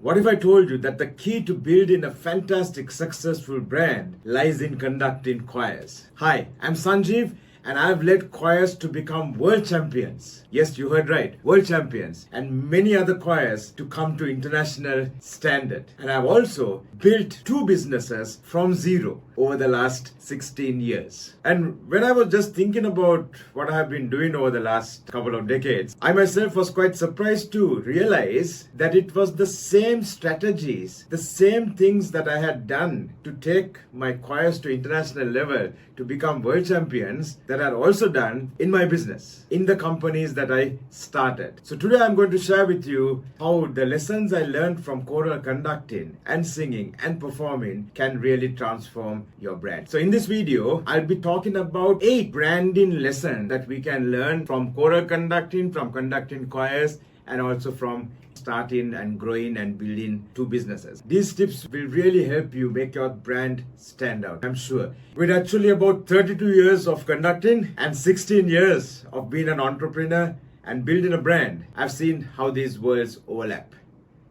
What if I told you that the key to building a fantastic, successful brand lies in conducting choirs? Hi, I'm Sanjeev, and I've led choirs to become world champions. Yes, you heard right, world champions, and many other choirs to come to international standard. And I've also built 2 businesses from zero over the last 16 years. And when I was just thinking about what I have been doing over the last couple of decades, I myself was quite surprised to realize that it was the same strategies, the same things that I had done to take my choirs to international level to become world champions that I had also done in my business, in the companies that I started. So today I'm going to share with you how the lessons I learned from choral conducting and singing and performing can really transform your brand. So in this video, I'll be talking about 8 branding lessons that we can learn from choral conducting, from conducting choirs, and also from starting and growing and building 2 businesses. These tips will really help you make your brand stand out, I'm sure. With actually about 32 years of conducting and 16 years of being an entrepreneur and building a brand, I've seen how these worlds overlap.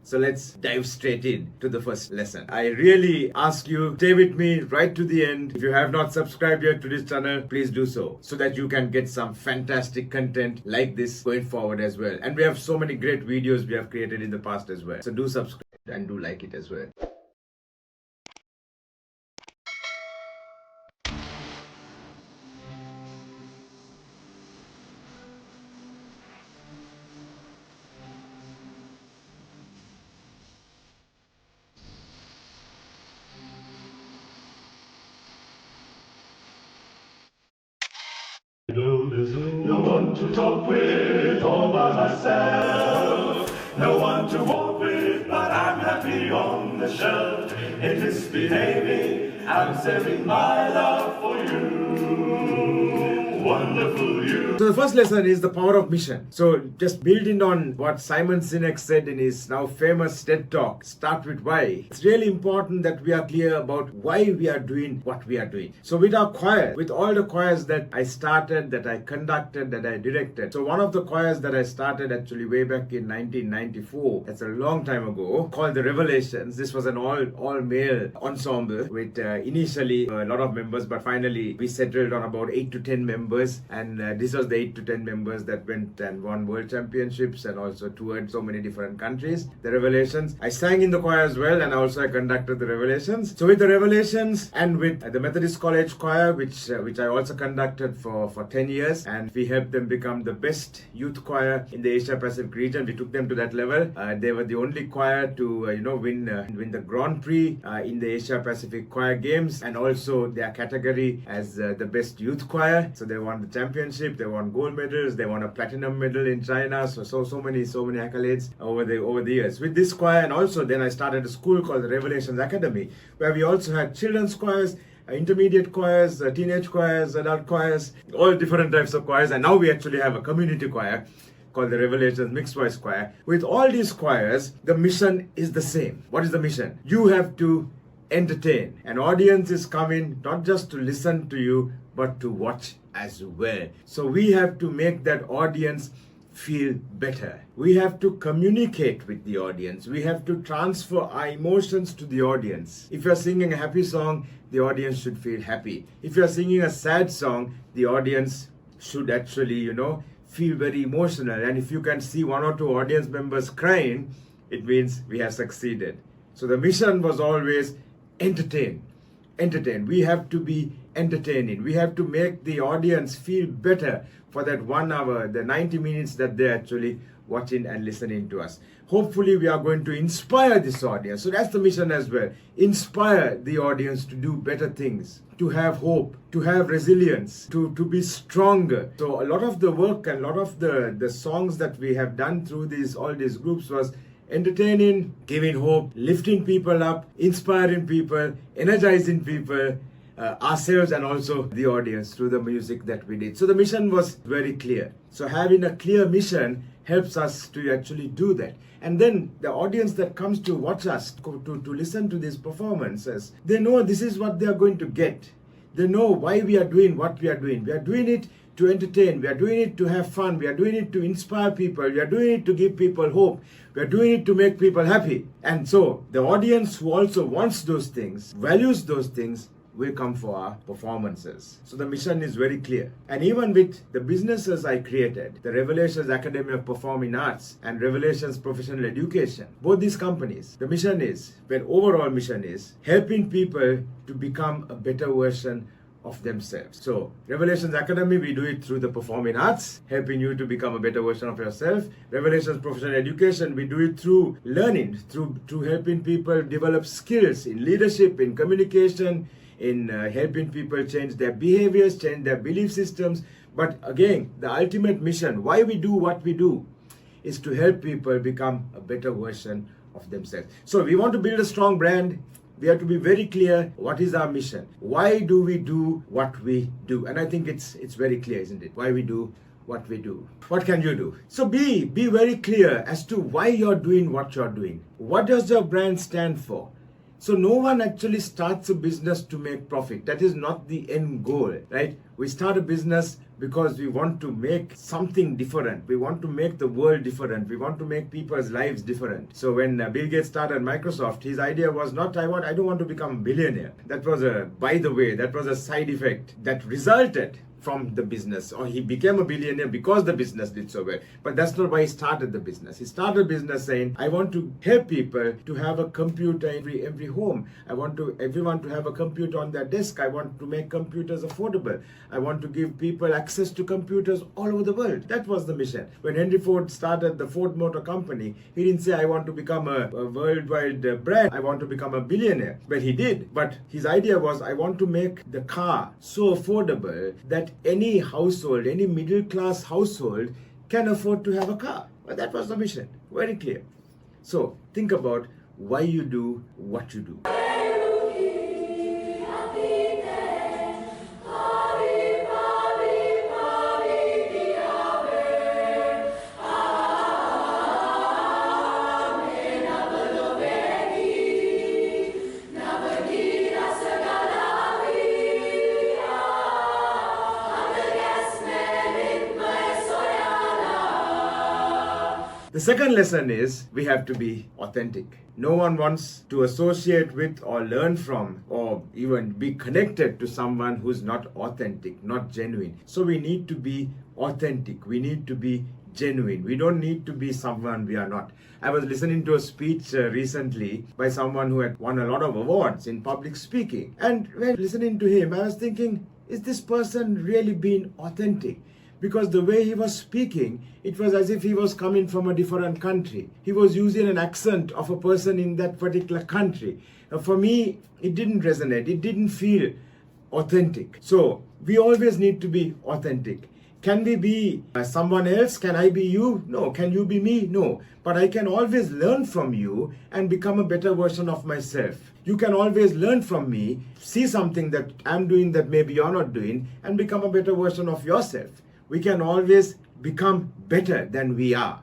So let's dive straight in to the first lesson. I really ask you, stay with me right to the end. If you have not subscribed yet to this channel, please do so that you can get some fantastic content like this going forward as well. And we have so many great videos we have created in the past as well. So do subscribe and do like it as well. No one to talk with all by myself. No one to walk with, but I'm happy on the shelf. In misbehaving, I'm saving my love for you. Wonderful you. So the first lesson is the power of mission. So just building on what Simon Sinek said in his now famous TED Talk, start with why. It's really important that we are clear about why we are doing what we are doing. So with our choir, with all the choirs that I started, that I conducted, that I directed. So one of the choirs that I started actually way back in 1994, that's a long time ago, called the Revelations. This was an all-male ensemble with initially a lot of members, but finally we settled on about 8 to 10 members. And this was the 8 to 10 members that went and won world championships and also toured so many different countries. The Revelations. I sang in the choir as well, and also I conducted the Revelations. So with the Revelations and with the Methodist College Choir, which I also conducted for 10 years, and we helped them become the best youth choir in the Asia Pacific region. We took them to that level. They were the only choir to win the Grand Prix in the Asia Pacific Choir Games, and also their category as the best youth choir. So they won the championship, they won gold medals, they won a platinum medal in China, so many accolades over the years with this choir. And also then I started a school called the Revelations Academy, where we also had children's choirs, intermediate choirs, teenage choirs, adult choirs, all different types of choirs. And now we actually have a community choir called the Revelations Mixed Voice Choir. With all these choirs, the mission is the same. What is the mission? You have to entertain. An audience is coming not just to listen to you, but to watch as well. So we have to make that audience feel better. We have to communicate with the audience. We have to transfer our emotions to the audience. If you're singing a happy song, the audience should feel happy. If you're singing a sad song, the audience should actually, feel very emotional. And if you can see 1 or 2 audience members crying, it means we have succeeded. So the mission was always entertain. We have to be entertaining. We have to make the audience feel better for that 1 hour, the 90 minutes that they're actually watching and listening to us. Hopefully we are going to inspire this audience. So that's the mission as well. Inspire the audience to do better things, to have hope, to have resilience, to be stronger. So a lot of the work and a lot of the songs that we have done through all these groups was entertaining, giving hope, lifting people up, inspiring people, energizing people, ourselves and also the audience through the music that we did. So the mission was very clear. So having a clear mission helps us to actually do that. And then the audience that comes to watch us, to listen to these performances, they know this is what they are going to get. They know why we are doing what we are doing. We are doing it to entertain, we are doing it to have fun, we are doing it to inspire people, we are doing it to give people hope, we are doing it to make people happy. And so the audience who also wants those things, values those things, will come for our performances. So the mission is very clear. And even with the businesses I created, the Revelations Academy of Performing Arts and Revelations Professional Education, both these companies, the mission is, their overall mission is, helping people to become a better version of themselves. So Revelations Academy, we do it through the performing arts, helping you to become a better version of yourself. Revelations Professional Education, we do it through learning, through helping people develop skills in leadership, in communication, in helping people change their behaviors, change their belief systems. But again, the ultimate mission, why we do what we do, is to help people become a better version of themselves. So we want to build a strong brand. We have to be very clear, what is our mission? Why do we do what we do? And I think it's very clear, isn't it? Why we do what we do. What can you do? So be very clear as to why you're doing what you're doing. What does your brand stand for? So no one actually starts a business to make profit. That is not the end goal, right? We start a business because we want to make something different. We want to make the world different. We want to make people's lives different. So when Bill Gates started Microsoft, his idea was not, I don't want to become a billionaire. That was a side effect that resulted from the business, or he became a billionaire because the business did so well. But that's not why he started the business. He started business saying, I want to help people to have a computer in every home. I want everyone to have a computer on their desk. I want to make computers affordable. I want to give people access to computers all over the world. That was the mission. When Henry Ford started the Ford Motor Company, he didn't say, I want to become a worldwide brand. I want to become a billionaire. Well, he did. But his idea was, I want to make the car so affordable that any household, any middle class household can afford to have a car. Well, that was the mission. Very clear. So think about why you do what you do. The second lesson is we have to be authentic. No one wants to associate with or learn from or even be connected to someone who's not authentic, not genuine. So we need to be authentic. We need to be genuine. We don't need to be someone we are not. I was listening to a speech recently by someone who had won a lot of awards in public speaking. And when listening to him, I was thinking, is this person really being authentic? Because the way he was speaking, it was as if he was coming from a different country. He was using an accent of a person in that particular country. For me, it didn't resonate. It didn't feel authentic. So we always need to be authentic. Can we be someone else? Can I be you? No. Can you be me? No. But I can always learn from you and become a better version of myself. You can always learn from me, see something that I'm doing that maybe you're not doing, and become a better version of yourself. We can always become better than we are.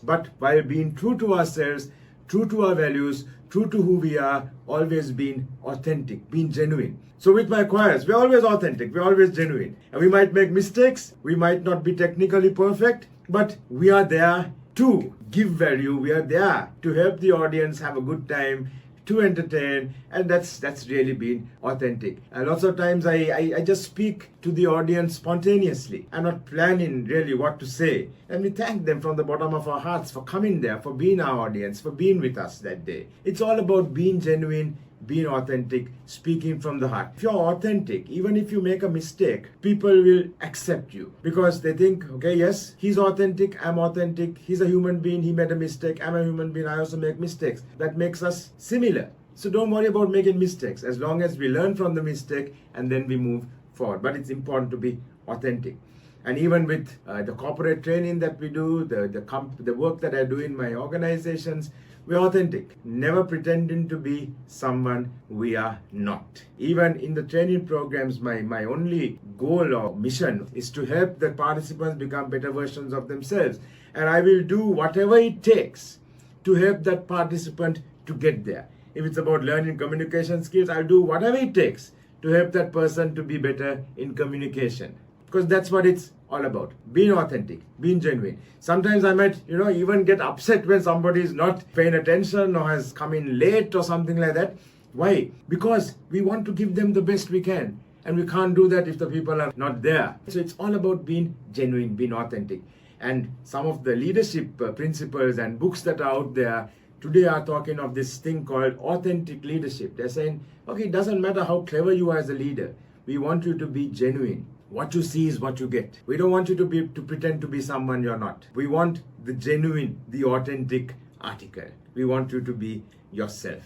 But while being true to ourselves, true to our values, true to who we are, always being authentic, being genuine. So with my choirs, we're always authentic, we're always genuine. And we might make mistakes, we might not be technically perfect, but we are there to give value, we are there to help the audience have a good time, to entertain, and that's really been authentic. And lots of times I just speak to the audience spontaneously. I'm not planning really what to say. And we thank them from the bottom of our hearts for coming there, for being our audience, for being with us that day. It's all about being genuine, being authentic, speaking from the heart. If you're authentic, even if you make a mistake, people will accept you because they think, okay, yes, he's authentic, I'm authentic, he's a human being, he made a mistake, I'm a human being, I also make mistakes. That makes us similar. So don't worry about making mistakes as long as we learn from the mistake and then we move forward. But it's important to be authentic. And even with the corporate training that we do, the work that I do in my organizations, we're authentic, never pretending to be someone we are not. Even in the training programs, my only goal or mission is to help the participants become better versions of themselves. And I will do whatever it takes to help that participant to get there. If it's about learning communication skills, I'll do whatever it takes to help that person to be better in communication. because that's what it's all about. Being authentic, being genuine. Sometimes I might, even get upset when somebody is not paying attention or has come in late or something like that. Why? Because we want to give them the best we can. And we can't do that if the people are not there. So it's all about being genuine, being authentic. And some of the leadership principles and books that are out there today are talking of this thing called authentic leadership. They're saying, okay, it doesn't matter how clever you are as a leader. We want you to be genuine. What you see is what you get. We don't want you to pretend to be someone you're not. We want the genuine, the authentic article. We want you to be yourself.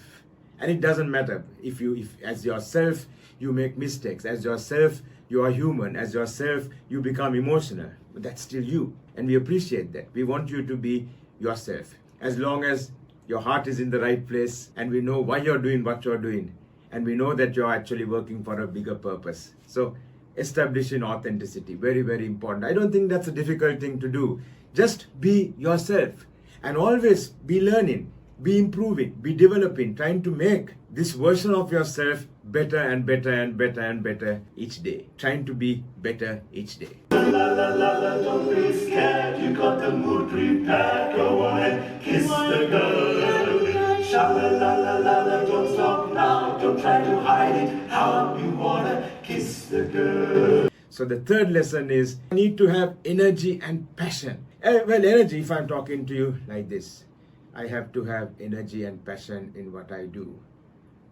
And it doesn't matter if as yourself you make mistakes, as yourself you are human, as yourself you become emotional. But that's still you. And we appreciate that. We want you to be yourself. As long as your heart is in the right place and we know why you're doing what you're doing. And we know that you're actually working for a bigger purpose. So establishing authenticity, very, very important. I don't think that's a difficult thing to do. Just be yourself and always be learning, be improving, be developing, trying to make this version of yourself better and better and better and better each day. Trying to be better each day. La la la la, don't be scared. You got the mood prepared. Go on and kiss the girl. Sha la la la la la, don't stop now. Don't try to hide it. How you wanna kiss the girl. So the third lesson is I need to have energy and passion. Well, energy, if I'm talking to you like this, I have to have energy and passion in what I do.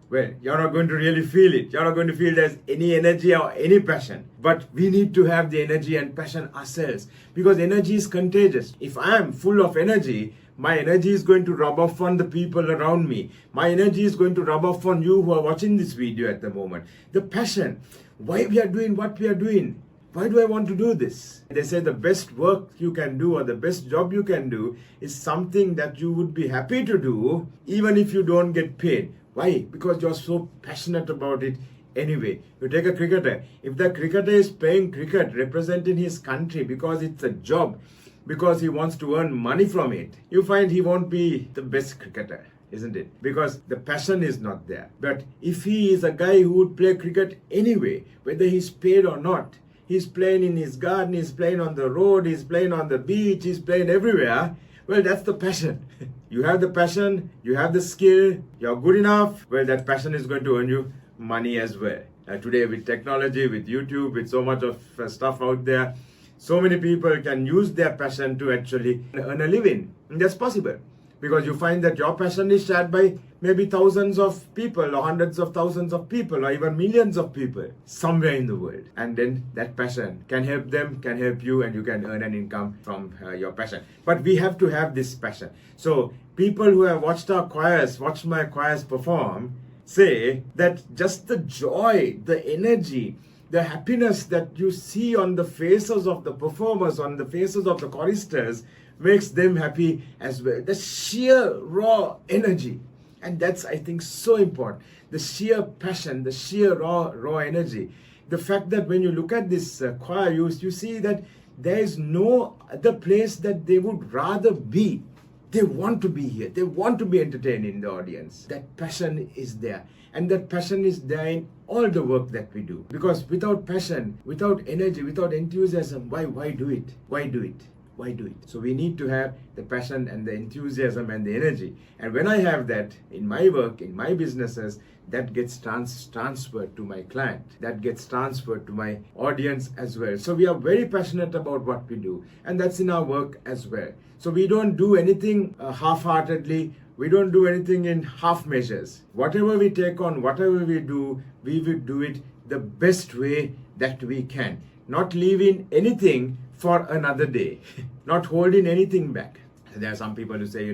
Well, you're not going to really feel it. You're not going to feel there's any energy or any passion. But we need to have the energy and passion ourselves because energy is contagious. If I am full of energy, my energy is going to rub off on the people around me. My energy is going to rub off on you who are watching this video at the moment. The passion, why we are doing what we are doing. Why do I want to do this? They say the best work you can do or the best job you can do is something that you would be happy to do even if you don't get paid. Why? Because you're so passionate about it anyway. You take a cricketer. If the cricketer is playing cricket, representing his country because it's a job, because he wants to earn money from it, you find he won't be the best cricketer, isn't it? Because the passion is not there. But if he is a guy who would play cricket anyway, whether he's paid or not, he's playing in his garden, he's playing on the road, he's playing on the beach, he's playing everywhere. Well, that's the passion. You have the passion, you have the skill, you're good enough. Well, that passion is going to earn you money as well. Today with technology, with YouTube, with so much of stuff out there, so many people can use their passion to actually earn a living. And that's possible. Because you find that your passion is shared by maybe thousands of people or hundreds of thousands of people or even millions of people somewhere in the world. And then that passion can help them, can help you, and you can earn an income from your passion. But we have to have this passion. So people who have watched my choirs perform, say that just the joy, the energy, the happiness that you see on the faces of the performers, on the faces of the choristers, makes them happy as well. The sheer raw energy. And that's, I think, so important. The sheer passion, the sheer raw energy. The fact that when you look at this choir, you see that there is no other place that they would rather be. They want to be here. They want to be entertained in the audience. That passion is there. And that passion is there in all the work that we do. Because without passion, without energy, without enthusiasm, why do it? Why do it? Why do it? So we need to have the passion and the enthusiasm and the energy. And when I have that in my work, in my businesses, that gets transferred to my client. That gets transferred to my audience as well. So we are very passionate about what we do. And that's in our work as well. So we don't do anything half-heartedly. We don't do anything in half measures. Whatever we take on, whatever we will do it the best way that we can. Not leaving anything for another day. Not holding anything back. There are some people who say,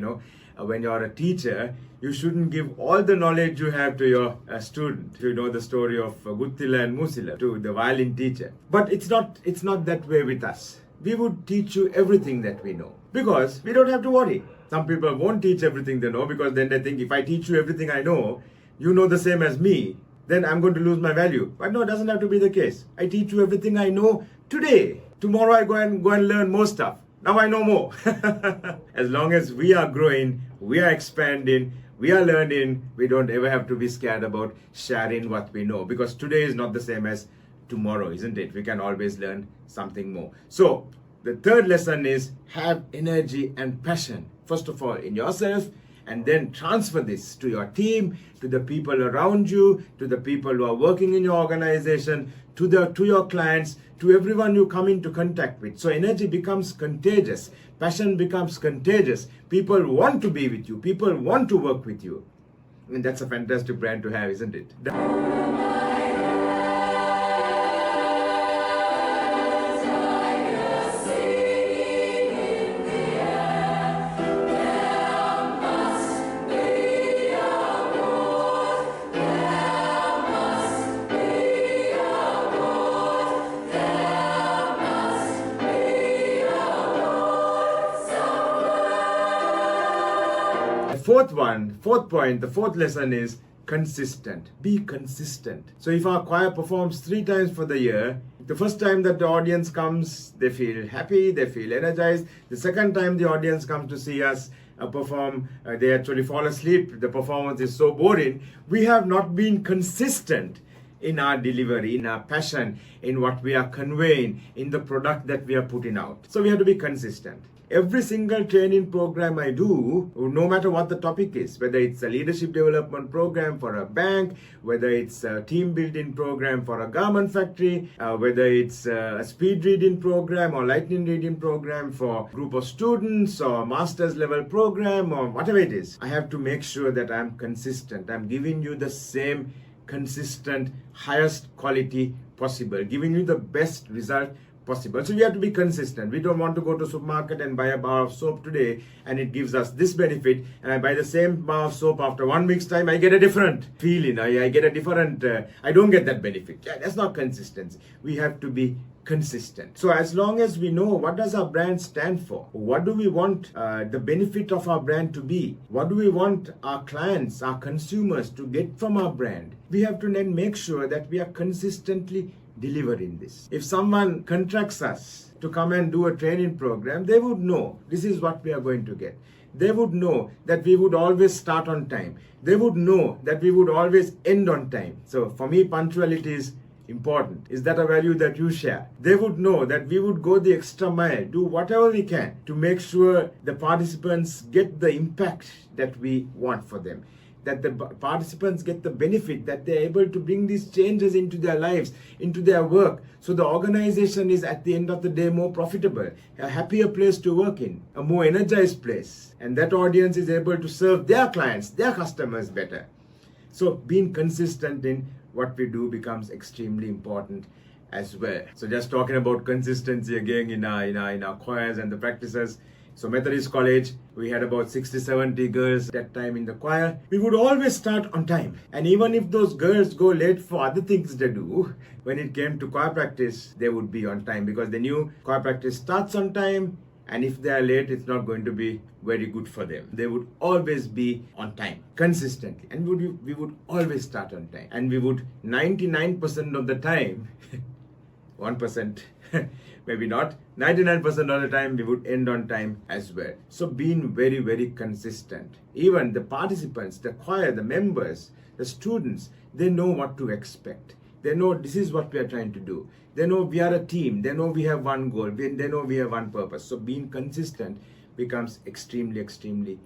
when you're a teacher, you shouldn't give all the knowledge you have to your student. You know the story of Guttila and Musila, to the violin teacher. But it's not that way with us. We would teach you everything that we know. Because we don't have to worry. Some people won't teach everything they know because then they think if I teach you everything I know, you know the same as me, then I'm going to lose my value. But no, it doesn't have to be the case. I teach you everything I know today. Tomorrow I go and learn more stuff. Now I know more. As long as we are growing, we are expanding, we are learning, we don't ever have to be scared about sharing what we know. Because today is not the same as tomorrow, isn't it? We can always learn something more. So the third lesson is have energy and passion, first of all in yourself, and then transfer this to your team, to the people around you, to the people who are working in your organization, to your clients, to everyone you come into contact with. So energy becomes contagious, passion becomes contagious. People want to be with you, people want to work with you. I mean, that's a fantastic brand to have, isn't it? The fourth lesson is consistent. Be consistent. So if our choir performs 3 times for the year, the first time that the audience comes, they feel happy, they feel energized. The second time the audience comes to see us perform, they actually fall asleep. The performance is so boring. We have not been consistent in our delivery, in our passion, in what we are conveying, in the product that we are putting out. So we have to be consistent. Every single training program I do, no matter what the topic is, whether it's a leadership development program for a bank, whether it's a team building program for a garment factory, whether it's a speed reading program or lightning reading program for a group of students or master's level program or whatever it is, I have to make sure that I'm consistent. I'm giving you the same consistent, highest quality possible, giving you the best result possible. So we have to be consistent. We don't want to go to supermarket and buy a bar of soap today and it gives us this benefit, and I buy the same bar of soap after 1 week's time, I get a different feeling. I get a different, I don't get that benefit. Yeah, that's not consistency. We have to be consistent. So as long as we know what does our brand stand for, what do we want the benefit of our brand to be, what do we want our clients, our consumers to get from our brand, we have to then make sure that we are consistently delivering this. If someone contracts us to come and do a training program, they would know this is what we are going to get. They would know that we would always start on time. They would know that we would always end on time. So for me, punctuality is important. Is that a value that you share? They would know that we would go the extra mile, do whatever we can to make sure the participants get the impact that we want for them, that the participants get the benefit, that they're able to bring these changes into their lives, into their work. So the organization is at the end of the day more profitable, a happier place to work in, a more energized place. And that audience is able to serve their clients, their customers better. So being consistent in what we do becomes extremely important as well. So just talking about consistency again in our choirs and the practices. So Methodist College, we had about 60-70 girls that time in the choir. We would always start on time. And even if those girls go late for other things they do, when it came to choir practice, they would be on time because they knew choir practice starts on time. And if they are late, it's not going to be very good for them. They would always be on time, consistently. And we would always start on time. And we would 99% of the time, 1%, maybe not, 99% of the time we would end on time as well. So being very, very consistent. Even the participants, the choir, the members, the students, they know what to expect. They know this is what we are trying to do. They know we are a team. They know we have one goal. They know we have one purpose. So being consistent becomes extremely, extremely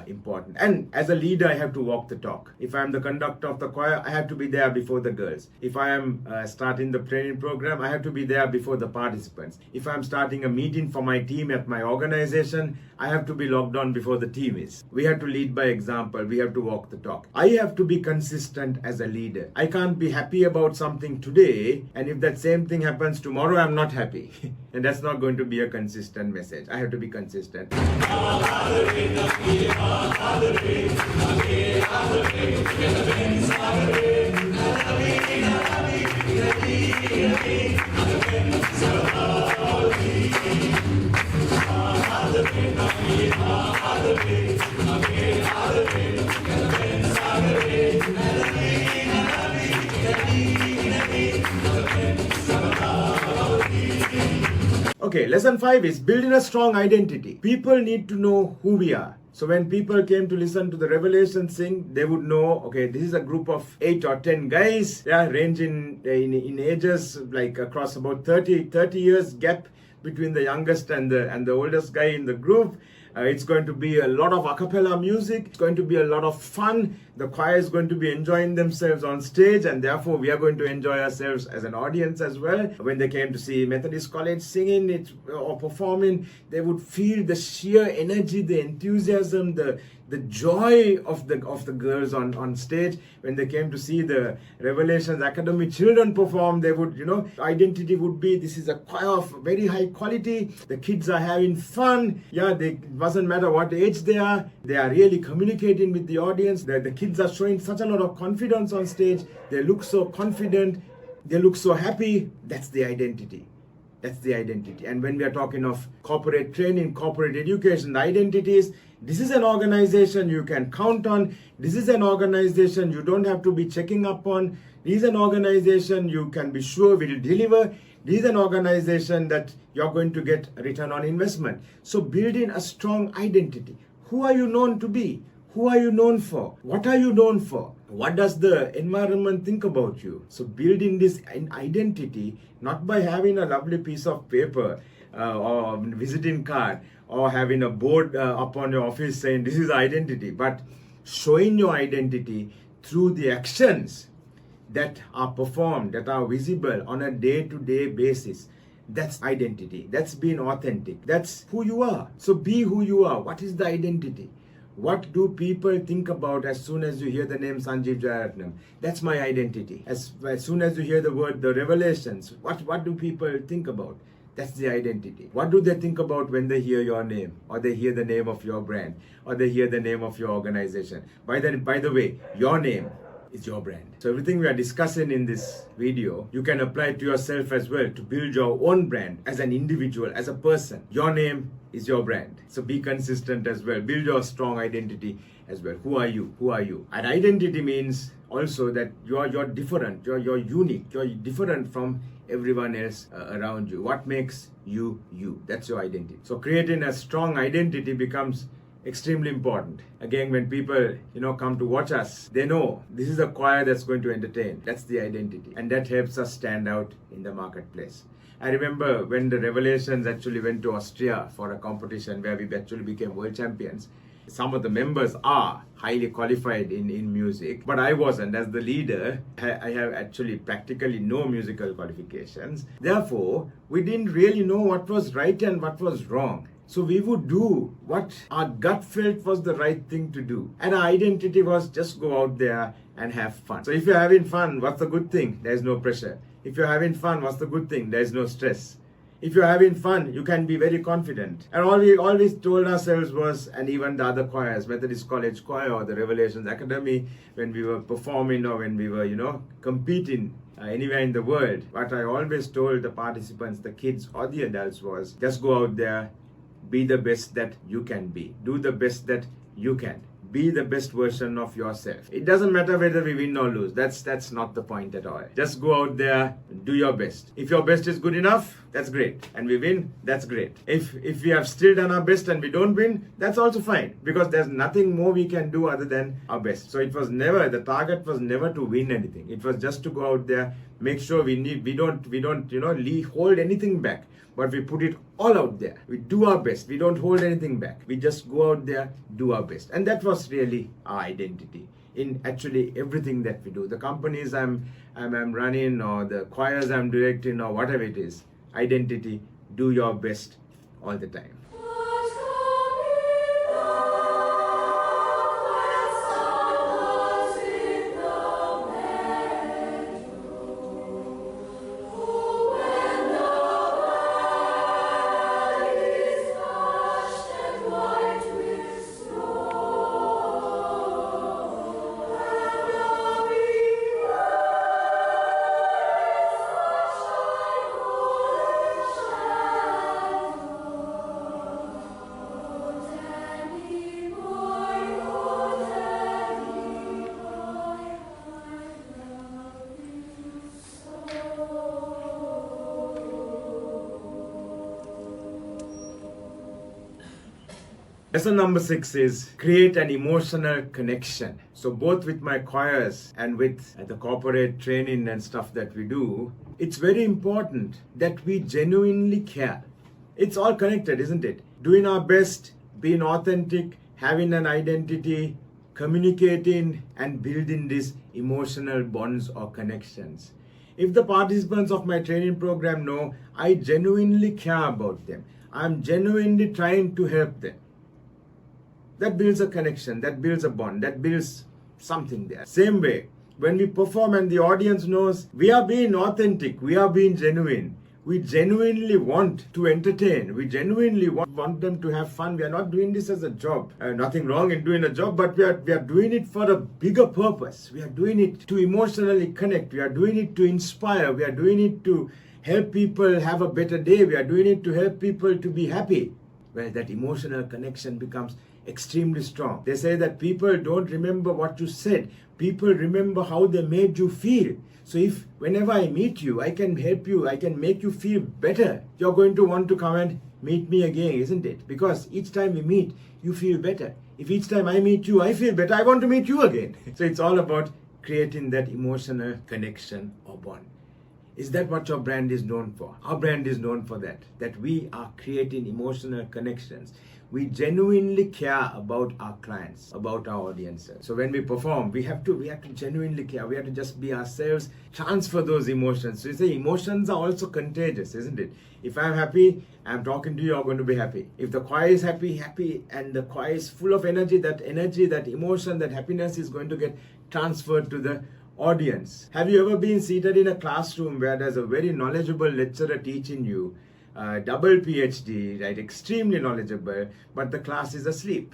important. And as a leader, I have to walk the talk. If I am the conductor of the choir, I have to be there before the girls. If I am starting the training program, I have to be there before the participants. If I am starting a meeting for my team at my organization, I have to be logged on before the team is. We have to lead by example. We have to walk the talk. I have to be consistent as a leader. I can't be happy about something today, and if that same thing happens tomorrow, I'm not happy. And that's not going to be a consistent message. I have to be consistent. Okay, lesson 5 is building a strong identity. People need to know who we are. So when people came to listen to the Revelation sing, they would know, okay, this is a group of 8 or 10 guys, yeah, ranging in ages, like across about 30 years gap between the youngest and the oldest guy in the group. It's going to be a lot of a cappella music. It's going to be a lot of fun. The choir is going to be enjoying themselves on stage, and therefore we are going to enjoy ourselves as an audience as well. When they came to see Methodist College singing it or performing, they would feel the sheer energy, the enthusiasm, the joy of the girls on stage. When they came to see the Revelations Academy children perform, they would, identity would be, this is a choir of very high quality. The kids are having fun. Yeah, it doesn't matter what age they are really communicating with the audience. The kids are showing such a lot of confidence on stage. They look so confident. They look so happy. That's the identity. That's the identity. And when we are talking of corporate training, corporate education, the identity is, this is an organization you can count on. This is an organization you don't have to be checking up on. This is an organization you can be sure will deliver. This is an organization that you're going to get a return on investment. So building a strong identity. Who are you known to be? Who are you known for? What are you known for? What does the environment think about you? So building this identity, not by having a lovely piece of paper or visiting card, or having a board up on your office saying this is identity, but showing your identity through the actions that are performed, that are visible on a day-to-day basis. That's identity. That's being authentic. That's who you are. So be who you are. What is the identity? What do people think about as soon as you hear the name Sanjeev Jayaratnam? That's my identity. As soon as you hear the word the Revelations, what do people think about? That's the identity. What do they think about when they hear your name, or they hear the name of your brand, or they hear the name of your organization? By the way, your name is your brand. So everything we are discussing in this video, you can apply it to yourself as well to build your own brand as an individual, as a person. Your name is your brand. So be consistent as well. Build your strong identity as well. Who are you? Who are you? And identity means also that you're different, you're unique, you're different from everyone else around you. What makes you you? That's your identity. So creating a strong identity becomes extremely important. Again, when people come to watch us, they know this is a choir that's going to entertain. That's the identity, and that helps us stand out in the marketplace. I remember when the Revelations actually went to Austria for a competition where we actually became world champions. Some of the members are highly qualified in music, but I wasn't. As the leader, I have actually practically no musical qualifications. Therefore, we didn't really know what was right and what was wrong. So we would do what our gut felt was the right thing to do. And our identity was just go out there and have fun. So if you're having fun, what's the good thing? There's no pressure. If you're having fun, what's the good thing? There's no stress. If you're having fun, you can be very confident. And all we always told ourselves was, and even the other choirs, Methodist College Choir or the Revelations Academy, when we were performing or when we were, competing anywhere in the world, what I always told the participants, the kids or the adults was, just go out there, be the best that you can be. Do the best that you can. Be the best version of yourself. It doesn't matter whether we win or lose. That's not the point at all. Just go out there, do your best. If your best is good enough, that's great. And we win, that's great. If we have still done our best and we don't win, that's also fine. Because there's nothing more we can do other than our best. So the target was never to win anything. It was just to go out there, make sure we don't hold anything back. But we put it all out there. We do our best. We don't hold anything back. We just go out there, do our best. And that was really our identity in actually everything that we do. The companies I'm running, or the choirs I'm directing, or whatever it is. Identity, do your best all the time. Lesson number 6 is create an emotional connection. So both with my choirs and with the corporate training and stuff that we do, it's very important that we genuinely care. It's all connected, isn't it? Doing our best, being authentic, having an identity, communicating and building these emotional bonds or connections. If the participants of my training program know I genuinely care about them, I'm genuinely trying to help them, that builds a connection, that builds a bond, that builds something there. Same way, when we perform and the audience knows we are being authentic, we are being genuine, we genuinely want to entertain, we genuinely want them to have fun. We are not doing this as a job. Nothing wrong in doing a job, but we are doing it for a bigger purpose. We are doing it to emotionally connect. We are doing it to inspire. We are doing it to help people have a better day. We are doing it to help people to be happy. Well, that emotional connection becomes extremely strong. They say that people don't remember what you said. People remember how they made you feel. So if whenever I meet you, I can help you, I can make you feel better, you're going to want to come and meet me again, isn't it? Because each time we meet, you feel better. If each time I meet you, I feel better, I want to meet you again. So it's all about creating that emotional connection or bond. Is that what your brand is known for? Our brand is known for that we are creating emotional connections. We genuinely care about our clients, about our audiences. So when we perform, we have to genuinely care. We have to just be ourselves, transfer those emotions. So you say emotions are also contagious, isn't it? If I'm happy, I'm talking to you, you're going to be happy. If the choir is happy, and the choir is full of energy, that emotion, that happiness is going to get transferred to the audience. Have you ever been seated in a classroom where there's a very knowledgeable lecturer teaching you, double PhD, right, extremely knowledgeable, but the class is asleep?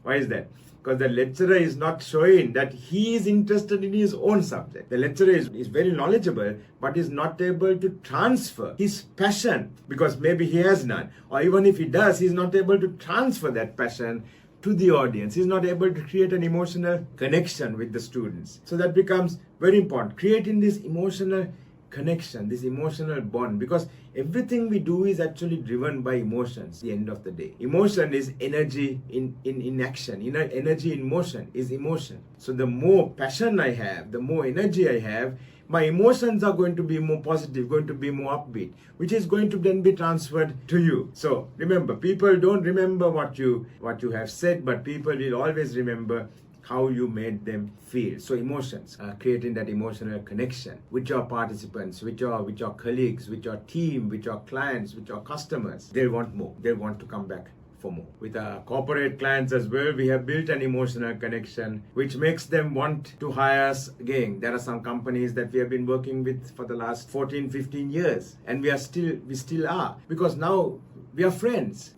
Why is that? Because the lecturer is not showing that he is interested in his own subject. The lecturer is very knowledgeable, but is not able to transfer his passion, because maybe he has none. Or even if he does, he's not able to transfer that passion to the audience. He's not able to create an emotional connection with the students. So that becomes very important, creating this emotional connection, this emotional bond, because everything we do is actually driven by emotions at the end of the day. Emotion is energy in action. Energy in motion is emotion. So the more passion I have, the more energy I have, my emotions are going to be more positive, going to be more upbeat, which is going to then be transferred to you. So remember, people don't remember what you have said, but people will always remember how you made them feel. So emotions, creating that emotional connection with your participants, with your colleagues, with your team, with your clients, with your customers. They'll want more. They'll want to come back for more. With our corporate clients as well, we have built an emotional connection which makes them want to hire us again. There are some companies that we have been working with for the last 14-15 years, and we still are, because now we are friends,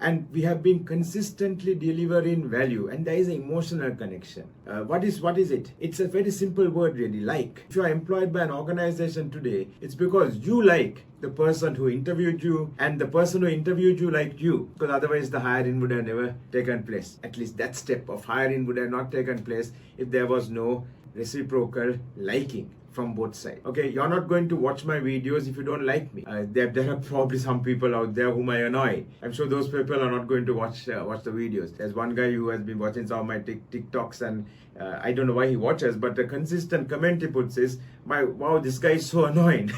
and we have been consistently delivering value, and there is an emotional connection. What is it? It's a very simple word really, like. If you are employed by an organization today, it's because you like the person who interviewed you, and the person who interviewed you liked you, because otherwise the hiring would have never taken place. At least that step of hiring would have not taken place if there was no reciprocal liking from both sides. Okay, you're not going to watch my videos if you don't like me. There are probably some people out there whom I annoy. I'm sure those people are not going to watch the videos. There's one guy who has been watching some of my TikToks, and I don't know why he watches, but the consistent comment he puts is, wow, this guy is so annoying.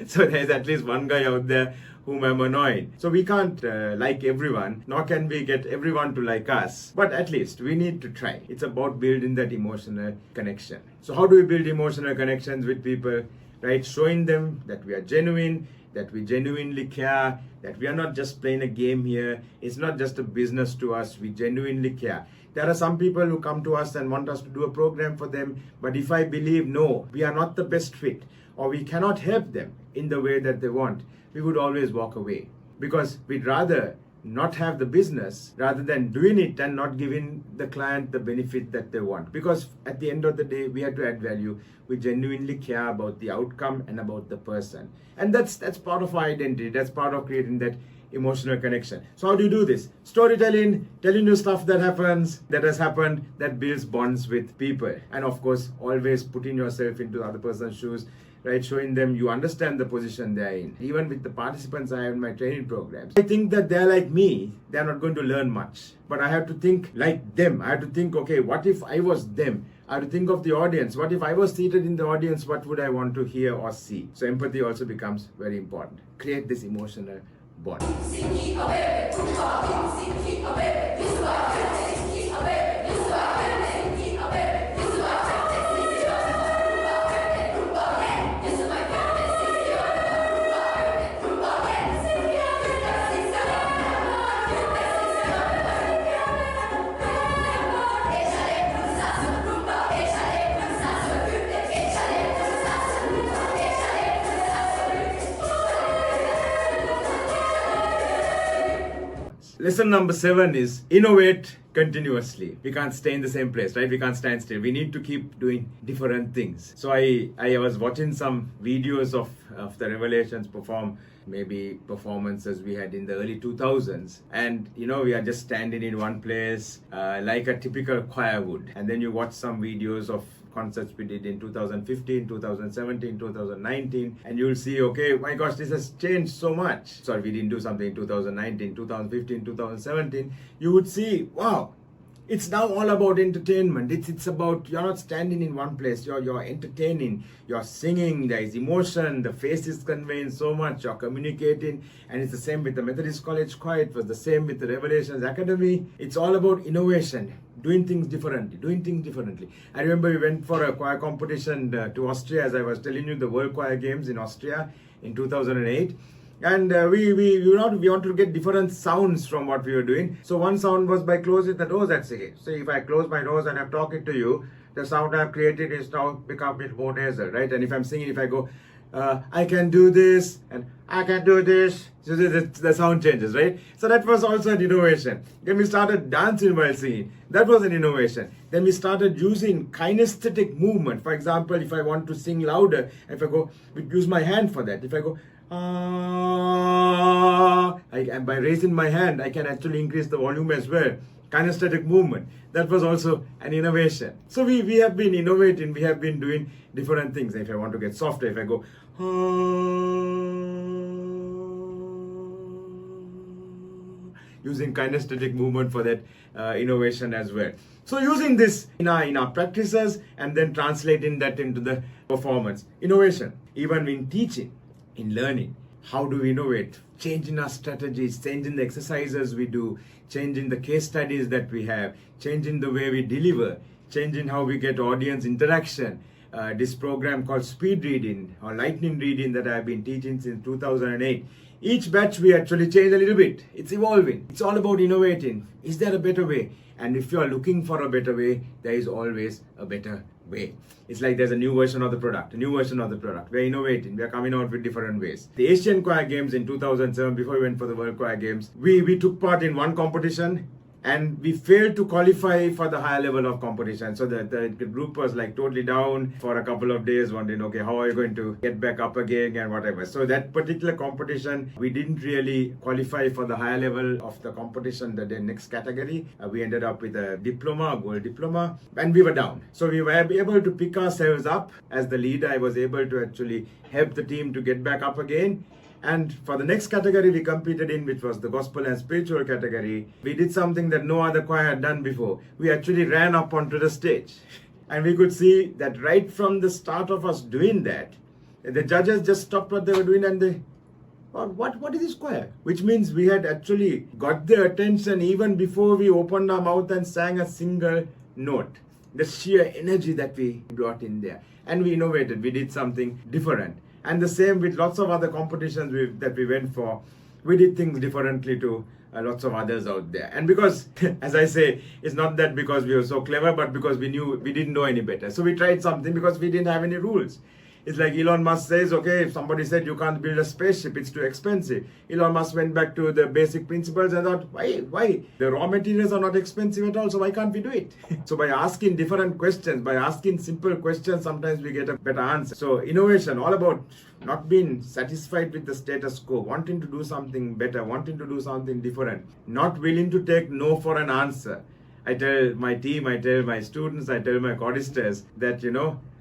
So there's at least one guy out there whom I'm annoying. So we can't like everyone, nor can we get everyone to like us. But at least we need to try. It's about building that emotional connection. So how do we build emotional connections with people? Right? Showing them that we are genuine, that we genuinely care, that we are not just playing a game here. It's not just a business to us. We genuinely care. There are some people who come to us and want us to do a program for them. But if I believe, no, we are not the best fit, or we cannot help them in the way that they want, we would always walk away, because we'd rather not have the business rather than doing it and not giving the client the benefit that they want. Because at the end of the day, we have to add value. We genuinely care about the outcome and about the person. And that's part of our identity. That's part of creating that emotional connection. So how do you do this? Storytelling, telling you stuff that has happened, that builds bonds with people. And of course, always putting yourself into the other person's shoes. right? Showing them you understand the position they're in. Even with the participants I have in my training programs, I think that they're like me, they're not going to learn much. But I have to think like them. I have to think, okay, what if I was them? I have to think of the audience. What if I was seated in the audience? What would I want to hear or see? So empathy also becomes very important. Create this emotional bond. Lesson number 7 is innovate continuously. We can't stay in the same place, right? We can't stand still. We need to keep doing different things. So I was watching some videos of the Revelations performances we had in the early 2000s. And, we are just standing in one place like a typical choir would. And then you watch some videos of concerts we did in 2015, 2017, 2019, and you'll see, okay, my gosh, this has changed so much. Sorry, we didn't do something in 2019, 2015, 2017. You would see, wow, it's now all about entertainment. It's about, you're not standing in one place, you're entertaining, you're singing, there is emotion, the face is conveying so much, you're communicating. And it's the same with the Methodist College Choir, it was the same with the Revelations Academy. It's all about innovation, doing things differently. I remember we went for a choir competition to Austria, as I was telling you, the World Choir Games in Austria in 2008. And we wanted to get different sounds from what we were doing. So one sound was by closing the doors and singing. So if I close my doors and I'm talking to you, the sound I've created is now become a bit more nasal, right? And if I'm singing, if I go, I can do this and I can do this, so the sound changes, right? So that was also an innovation. Then we started dancing while singing. That was an innovation. Then we started using kinesthetic movement. For example, if I want to sing louder, if I go, we use my hand for that. If I go, by raising my hand, I can actually increase the volume as well. Kinesthetic movement. That was also an innovation. So we have been innovating. We have been doing different things. If I want to get softer, if I go, using kinesthetic movement for that innovation as well. So using this in our practices and then translating that into the performance. Innovation, even in teaching, in learning. How do we innovate? Changing our strategies, changing the exercises we do, changing the case studies that we have, changing the way we deliver, changing how we get audience interaction. This program called speed reading or lightning reading that I've been teaching since 2008. Each batch we actually change a little bit. It's evolving. It's all about innovating. Is there a better way? And if you are looking for a better way, there is always a better way. It's like there's a new version of the product, We're innovating. We're coming out with different ways. The Asian Choir Games in 2007, before we went for the World Choir Games, we took part in one competition and we failed to qualify for the higher level of competition. So the group was like totally down for a couple of days, wondering, okay, how are you going to get back up again and whatever. So that particular competition, we didn't really qualify for the higher level of the competition, the next category. We ended up with a gold diploma, and we were down. So we were able to pick ourselves up. As the leader, I was able to actually help the team to get back up again. And for the next category we competed in, which was the gospel and spiritual category, we did something that no other choir had done before. We actually ran up onto the stage. And we could see that right from the start of us doing that, the judges just stopped what they were doing and they, what is this choir? Which means we had actually got their attention even before we opened our mouth and sang a single note. The sheer energy that we brought in there. And we innovated, we did something different. And the same with lots of other competitions that we went for. We did things differently to lots of others out there. And because, as I say, it's not that because we were so clever, but because we didn't know any better. So we tried something because we didn't have any rules. It's like Elon Musk says, okay, if somebody said you can't build a spaceship, it's too expensive. Elon Musk went back to the basic principles and thought, why? The raw materials are not expensive at all, so why can't we do it? So by asking different questions, by asking simple questions, sometimes we get a better answer. So innovation, all about not being satisfied with the status quo, wanting to do something better, wanting to do something different, not willing to take no for an answer. I tell my team, I tell my students, I tell my choristers that,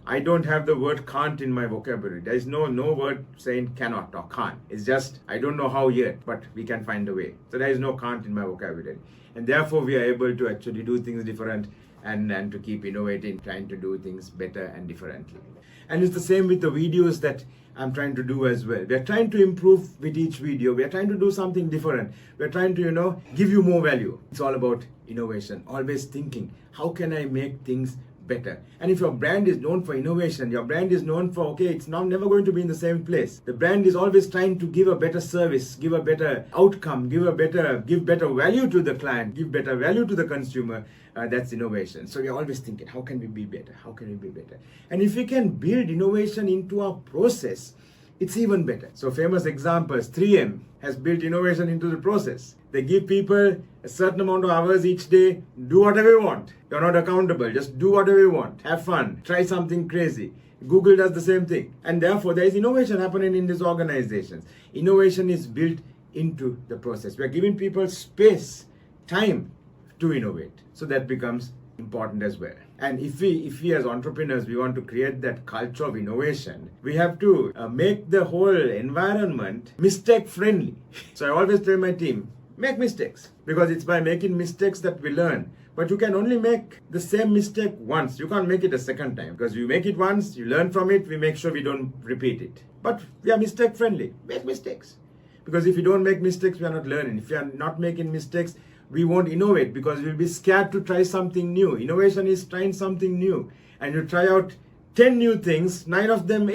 I don't have the word can't in my vocabulary. There is no word saying cannot or can't. It's just, I don't know how yet, but we can find a way. So there is no can't in my vocabulary. And therefore we are able to actually do things different and to keep innovating, trying to do things better and differently. And it's the same with the videos that I'm trying to do as well. We are trying to improve with each video. We are trying to do something different. We're trying to, give you more value. It's all about innovation. Always thinking, how can I make things better? And if your brand is known for innovation, your brand is known for, okay, it's now never going to be in the same place. The brand is always trying to give a better service, give a better outcome, give better value to the client, give better value to the consumer. That's innovation. So we're always thinking, how can we be better? How can we be better? And if we can build innovation into our process, it's even better. So famous examples, 3M has built innovation into the process. They give people a certain amount of hours each day, do whatever you want. You're not accountable, just do whatever you want. Have fun, try something crazy. Google does the same thing. And therefore there is innovation happening in these organizations. Innovation is built into the process. We're giving people space, time to innovate. So that becomes important as well. And if we as entrepreneurs, we want to create that culture of innovation, we have to make the whole environment mistake friendly. So I always tell my team, make mistakes, because it's by making mistakes that we learn. But you can only make the same mistake once. You can't make it a second time, because you make it once, you learn from it, we make sure we don't repeat it. But we are mistake friendly. Make mistakes. Because if you don't make mistakes, we are not learning. If you are not making mistakes, we won't innovate, because we'll be scared to try something new. Innovation is trying something new. And you try out 10 new things, 9 of them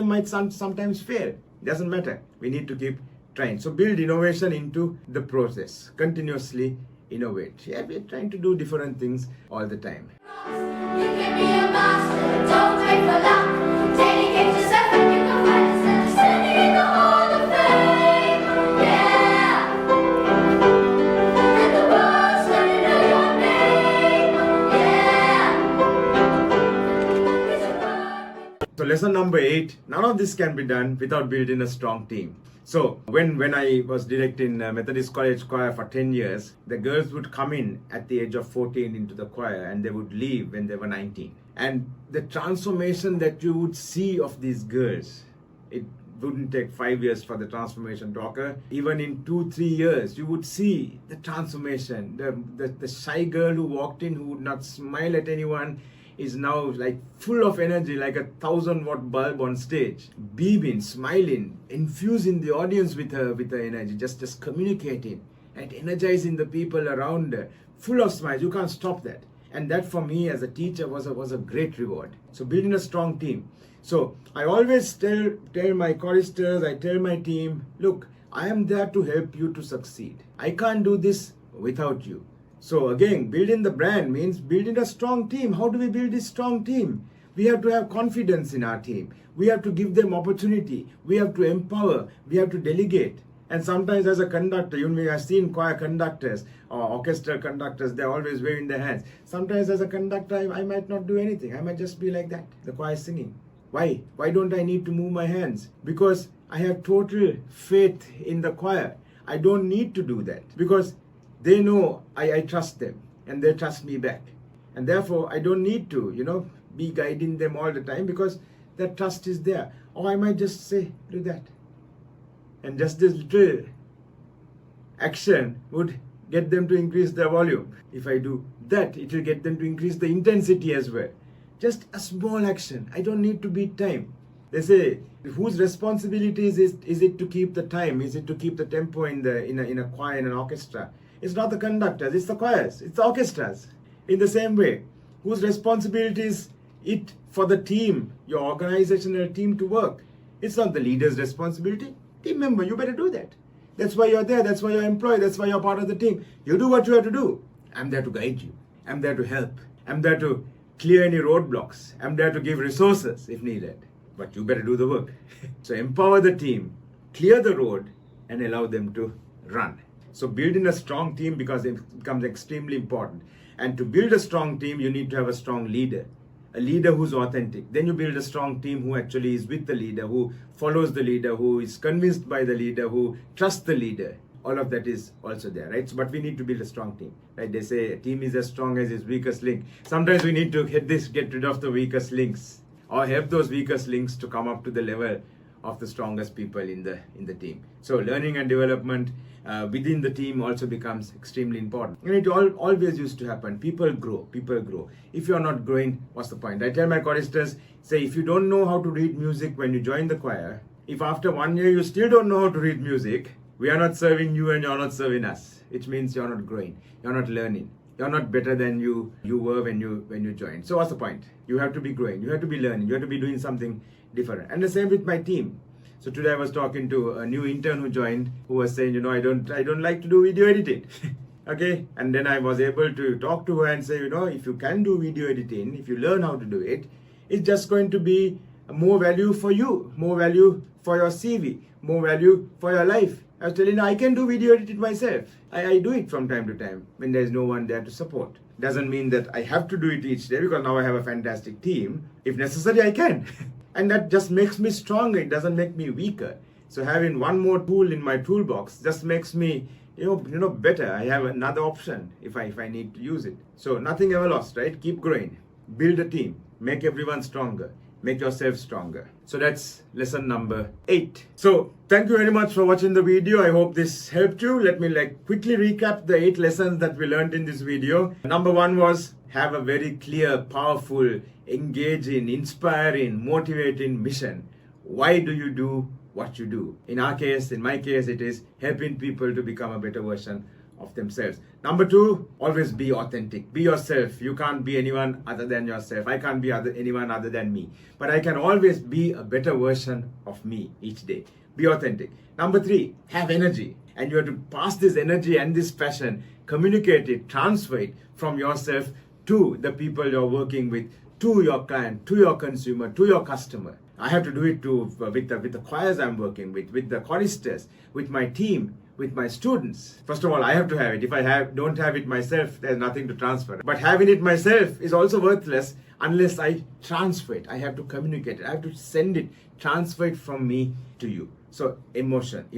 might sometimes fail. Doesn't matter. We need to keep trying. So build innovation into the process. Continuously innovate. Yeah, we're trying to do different things all the time. You can be a master, don't wait for luck. Dedicate yourself and you can find yourself standing in the hall of fame. Yeah. And the world's gonna know your name. Yeah. So lesson number 8, none of this can be done without building a strong team. So when I was directing Methodist College Choir for 10 years, the girls would come in at the age of 14 into the choir, and they would leave when they were 19. And the transformation that you would see of these girls, it wouldn't take 5 years for the transformation to occur. Even in 2-3 years, you would see the transformation. The shy girl who walked in, who would not smile at anyone, is now like full of energy, like a 1,000-watt bulb on stage, beaming, smiling, infusing the audience with her energy, just communicating and energizing the people around her, full of smiles. You can't stop that. And that for me as a teacher was a great reward. So building a strong team. So I always tell my choristers, I tell my team, look, I am there to help you to succeed. I can't do this without you. So again, building the brand means building a strong team. How do we build this strong team? We have to have confidence in our team. We have to give them opportunity. We have to empower. We have to delegate. And sometimes as a conductor, you may have seen choir conductors or orchestra conductors, they're always waving their hands. Sometimes as a conductor, I might not do anything. I might just be like that. The choir is singing. Why? Why don't I need to move my hands? Because I have total faith in the choir. I don't need to do that, because they know I trust them and they trust me back. And therefore, I don't need to, be guiding them all the time, because that trust is there. Or I might just say, do that. And just this little action would get them to increase their volume. If I do that, it will get them to increase the intensity as well. Just a small action. I don't need to beat time. They say, whose responsibility is it to keep the time? Is it to keep the tempo in a choir, in an orchestra? It's not the conductors, it's the choirs, it's the orchestras. In the same way, whose responsibility is it for the team, your organizational team, to work? It's not the leader's responsibility. Team member, you better do that. That's why you're there, that's why you're employed, that's why you're part of the team. You do what you have to do. I'm there to guide you. I'm there to help. I'm there to clear any roadblocks. I'm there to give resources if needed. But you better do the work. So empower the team, clear the road, and allow them to run. So building a strong team, because it becomes extremely important. And to build a strong team, you need to have a strong leader. A leader who's authentic. Then you build a strong team who actually is with the leader, who follows the leader, who is convinced by the leader, who trusts the leader. all of that is also there, right? So, but we need to build a strong team, right? They say a team is as strong as its weakest link. Sometimes we need to get rid of the weakest links, or help those weakest links to come up to the level of the strongest people in the team. So learning and development within the team also becomes extremely important. And it always used to happen. People grow. If you're not growing, what's the point? I tell my choristers, say, if you don't know how to read music when you join the choir, if after 1 year you still don't know how to read music, we are not serving you and you're not serving us. It means you're not growing, you're not learning, you're not better than you were when you joined. So what's the point? You have to be growing, you have to be learning, you have to be doing something different. And the same with my team. So today I was talking to a new intern who joined, who was saying, I don't like to do video editing. Okay, and then I was able to talk to her and say, if you can do video editing, if you learn how to do it, it's just going to be more value for you, more value for your CV, more value for your life. I was telling her, I can do video editing myself. I do it from time to time when there's no one there to support. Doesn't mean that I have to do it each day, because now I have a fantastic team. If necessary, I can. And that just makes me stronger. It doesn't make me weaker. So having one more tool in my toolbox just makes me, better. I have another option if I need to use it. So nothing ever lost, right? Keep growing. Build a team. Make everyone stronger. Make yourself stronger. So that's lesson number 8. So thank you very much for watching the video. I hope this helped you. Let me quickly recap the 8 lessons that we learned in this video. Number 1 was have a very clear, powerful, engaging, inspiring, motivating mission. Why do you do what you do? In my case, it is helping people to become a better version of themselves. Number 2, always be authentic. Be yourself. You can't be anyone other than yourself. I can't be anyone other than me. But I can always be a better version of me each day. Be authentic. Number 3, have energy. And you have to pass this energy and this passion, communicate it, transfer it from yourself to the people you're working with, to your client, to your consumer, to your customer. I have to do it with the choirs I'm working with the choristers, with my team, with my students. First of all, I have to have it. If I don't have it myself, there's nothing to transfer. But having it myself is also worthless unless I transfer it. I have to communicate it. I have to send it, transfer it from me to you. So emotion,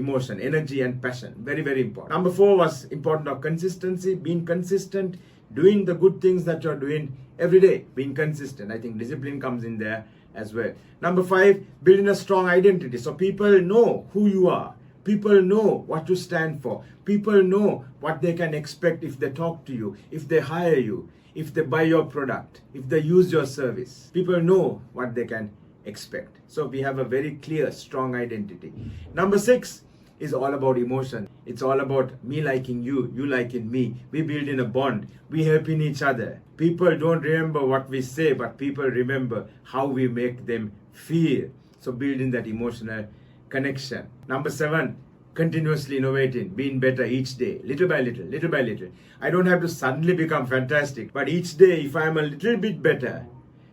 energy and passion, very, very important. Number 4 was important of consistency, being consistent, doing the good things that you're doing every day, being consistent. I think discipline comes in there as well. Number 5, building a strong identity. So people know who you are. People know what to stand for. People know what they can expect if they talk to you, if they hire you, if they buy your product, if they use your service. People know what they can expect. So we have a very clear, strong identity. Number 6 is all about emotion. It's all about me liking you, you liking me. We building a bond. We helping each other. People don't remember what we say, but people remember how we make them feel. So building that emotional connection. Number 7, continuously innovating, being better each day, little by little. I don't have to suddenly become fantastic, but each day, if I'm a little bit better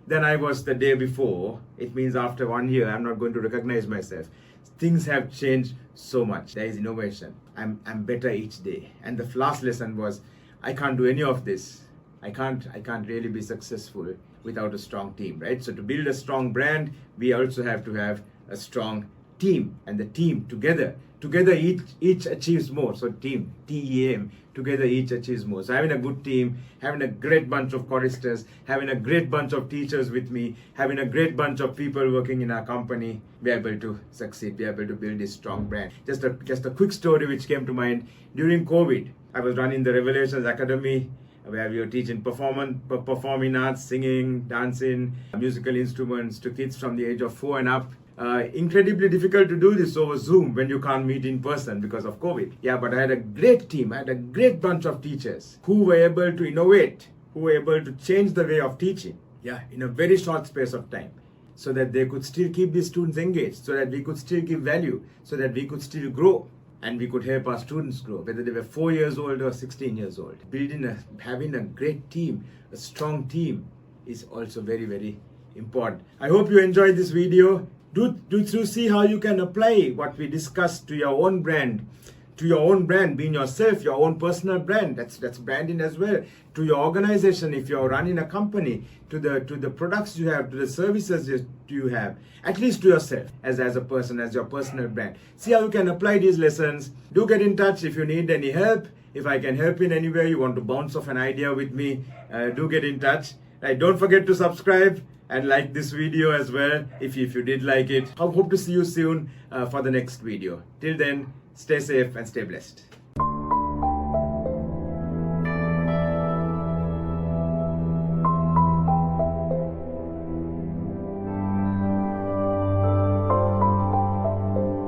than I was the day before, it means after 1 year, I'm not going to recognize myself. Things have changed so much. There is innovation. I'm better each day. And the last lesson was, I can't do any of this. I can't really be successful without a strong team, right? So to build a strong brand, we also have to have a strong team, and the team together each achieves more. So team, TEAM, together each achieves more. So having a good team, having a great bunch of choristers, having a great bunch of teachers with me, having a great bunch of people working in our company, we're able to succeed, we're able to build this strong brand. Just a quick story which came to mind. During COVID, I was running the Revelations Academy, where we were teaching performing arts, singing, dancing, musical instruments to kids from the age of 4 and up. Incredibly difficult to do this over Zoom when you can't meet in person because of COVID. Yeah, but I had a great team. I had a great bunch of teachers who were able to innovate, who were able to change the way of teaching, in a very short space of time, so that they could still keep the students engaged, so that we could still give value, so that we could still grow, and we could help our students grow, whether they were 4 years old or 16 years old. Having a great team, a strong team, is also very, very important. I hope you enjoyed this video. Do see how you can apply what we discussed to your own brand, to your own brand, being yourself, your own personal brand. That's branding as well. To your organization, if you're running a company, to the products you have, to the services you have, at least to yourself as a person, as your personal brand. See how you can apply these lessons. Do get in touch if you need any help. If I can help in any way, you want to bounce off an idea with me, do get in touch. Right, don't forget to subscribe and like this video as well if you did like it. I hope to see you soon for the next video. Till then, stay safe and stay blessed.